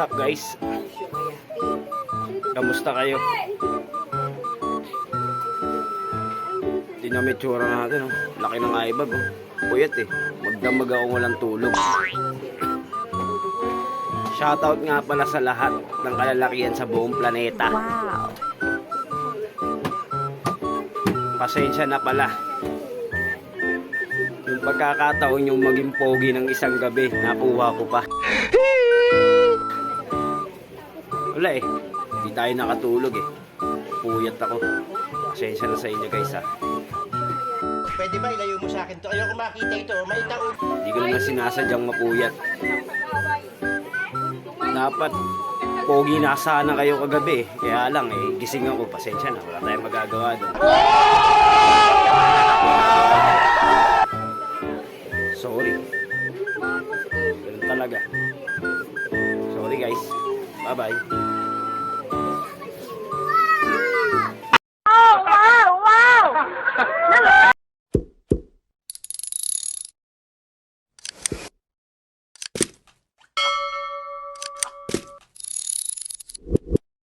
What's up guys? Kamusta kayo? Tingnan mo yung tsura natin, oh. Laki ng ibag, oh. Puyat eh. Magdamag ako walang tulog. Shoutout nga pala sa lahat ng kalalakihan sa buong planeta. Wow. Pasensya na pala. Yung pagkakataon yung maging pogi ng isang gabi, nakuha ko pa. Wala eh. Hindi tayo nakatulog eh. Puyat ako. Pasensya na sa inyo guys ha. Pwede ba ilayo mo sa akin to? Ayoko makita ito. May taon. Hindi ko naman sinasadyang mapuyat. Dapat pogi na sana kayo kagabi. Kaya lang eh, gising ako. Pasensya na. Wala tayong magagawa doon. Sorry. Ganun talaga. Sorry guys. Bye bye.